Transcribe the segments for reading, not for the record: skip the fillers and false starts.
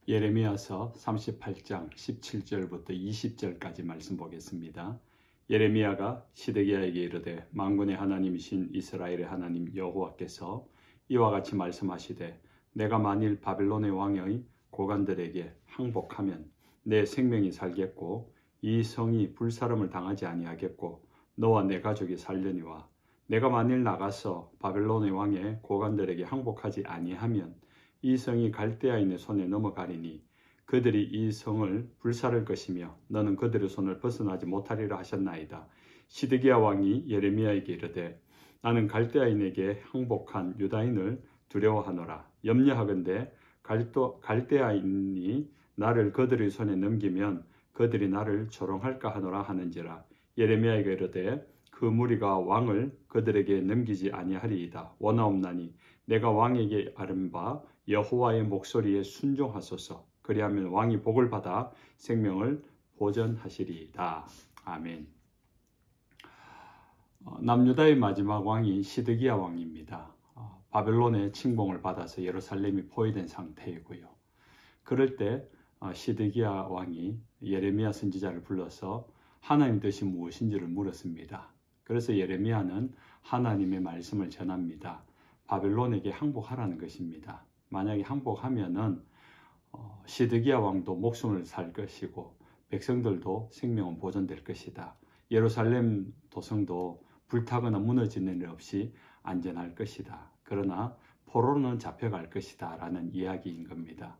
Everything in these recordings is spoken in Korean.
예레미야서 38장 17절부터 20절까지 말씀 보겠습니다. 예레미야가 시드기야에게 이르되 만군의 하나님이신 이스라엘의 하나님 여호와께서 이와 같이 말씀하시되 내가 만일 바벨론의 왕의 고관들에게 항복하면 내 생명이 살겠고 이 성이 불사름을 당하지 아니하겠고 너와 내 가족이 살려니와 내가 만일 나가서 바벨론의 왕의 고관들에게 항복하지 아니하면 이 성이 갈대아인의 손에 넘어가리니 그들이 이 성을 불사를 것이며 너는 그들의 손을 벗어나지 못하리라 하셨나이다. 시드기야 왕이 예레미야에게 이르되 나는 갈대아인에게 항복한 유다인을 두려워하노라. 염려하건대 갈대아인이 나를 그들의 손에 넘기면 그들이 나를 조롱할까 하노라 하는지라. 예레미야에게 이르되 그 무리가 왕을 그들에게 넘기지 아니하리이다. 원하옵나니 내가 왕에게 아른 바 여호와의 목소리에 순종하소서. 그리하면 왕이 복을 받아 생명을 보전하시리이다. 아멘. 남유다의 마지막 왕이 시드기야 왕입니다. 바벨론의 침공을 받아서 예루살렘이 포위된 상태이고요. 그럴 때 시드기야 왕이 예레미야 선지자를 불러서 하나님 뜻이 무엇인지를 물었습니다. 그래서 예레미야는 하나님의 말씀을 전합니다. 바벨론에게 항복하라는 것입니다. 만약에 항복하면은 시드기야 왕도 목숨을 살 것이고 백성들도 생명은 보존될 것이다. 예루살렘 도성도 불타거나 무너지는 일 없이 안전할 것이다. 그러나 포로는 잡혀갈 것이다 라는 이야기인 겁니다.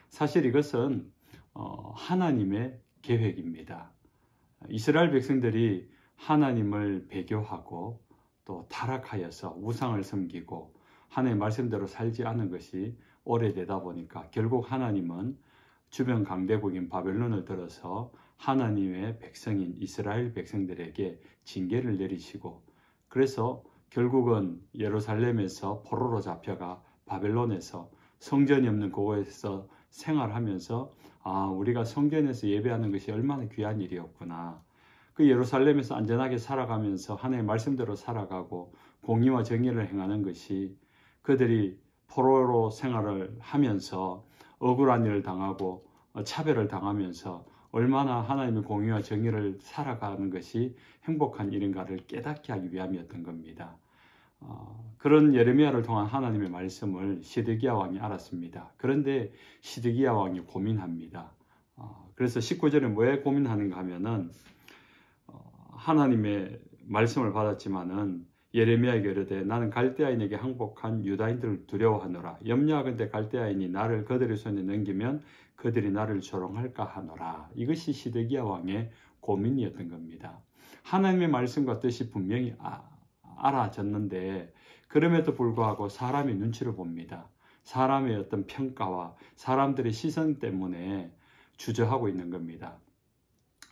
사실 이것은 하나님의 계획입니다. 이스라엘 백성들이 하나님을 배교하고 또 타락하여서 우상을 섬기고 하나님의 말씀대로 살지 않은 것이 오래되다 보니까 결국 하나님은 주변 강대국인 바벨론을 들어서 하나님의 백성인 이스라엘 백성들에게 징계를 내리시고 그래서 결국은 예루살렘에서 포로로 잡혀가 바벨론에서 성전이 없는 그곳에서 생활하면서 우리가 성전에서 예배하는 것이 얼마나 귀한 일이었구나. 그 예루살렘에서 안전하게 살아가면서 하나님의 말씀대로 살아가고 공의와 정의를 행하는 것이 그들이 포로로 생활을 하면서 억울한 일을 당하고 차별을 당하면서 얼마나 하나님의 공의와 정의를 살아가는 것이 행복한 일인가를 깨닫게 하기 위함이었던 겁니다. 그런 예레미야를 통한 하나님의 말씀을 시드기야 왕이 알았습니다. 그런데 시드기야 왕이 고민합니다. 그래서 19절에 왜 고민하는가 하면은 하나님의 말씀을 받았지만은 예레미야에게 이르되 나는 갈대아인에게 항복한 유다인들을 두려워하노라. 염려하건대 갈대아인이 나를 그들의 손에 넘기면 그들이 나를 조롱할까 하노라. 이것이 시드기야 왕의 고민이었던 겁니다. 하나님의 말씀과 뜻이 분명히 알아졌는데 그럼에도 불구하고 사람의 눈치를 봅니다. 사람의 어떤 평가와 사람들의 시선 때문에 주저하고 있는 겁니다.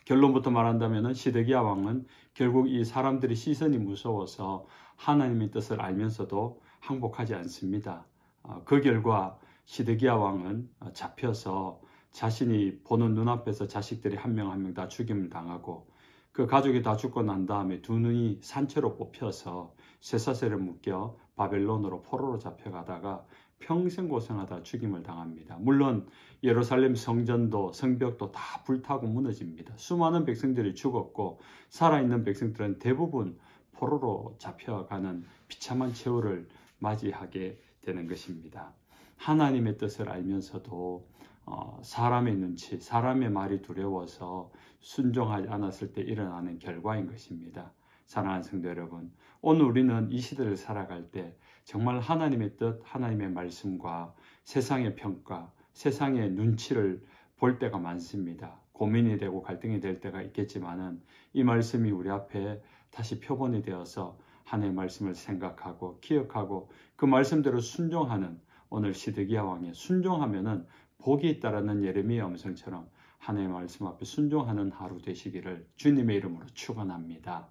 결론부터 말한다면 시드기야 왕은 결국 이 사람들의 시선이 무서워서 하나님의 뜻을 알면서도 항복하지 않습니다. 그 결과 시드기야 왕은 잡혀서 자신이 보는 눈앞에서 자식들이 한 명 한 명 다 죽임을 당하고 그 가족이 다 죽고 난 다음에 두 눈이 산채로 뽑혀서 쇠사슬에 묶여 바벨론으로 포로로 잡혀가다가 평생 고생하다 죽임을 당합니다. 물론 예루살렘 성전도 성벽도 다 불타고 무너집니다. 수많은 백성들이 죽었고 살아있는 백성들은 대부분 포로로 잡혀가는 비참한 최후를 맞이하게 되는 것입니다. 하나님의 뜻을 알면서도 사람의 눈치, 사람의 말이 두려워서 순종하지 않았을 때 일어나는 결과인 것입니다. 사랑하는 성도 여러분, 오늘 우리는 이 시대를 살아갈 때 정말 하나님의 뜻, 하나님의 말씀과 세상의 평가, 세상의 눈치를 볼 때가 많습니다. 고민이 되고 갈등이 될 때가 있겠지만은 이 말씀이 우리 앞에 다시 표본이 되어서 하나님의 말씀을 생각하고 기억하고 그 말씀대로 순종하는 오늘 시드기야 왕의 순종하면은 복이 있다라는 예레미야 음성처럼 하나님의 말씀 앞에 순종하는 하루 되시기를 주님의 이름으로 축원합니다.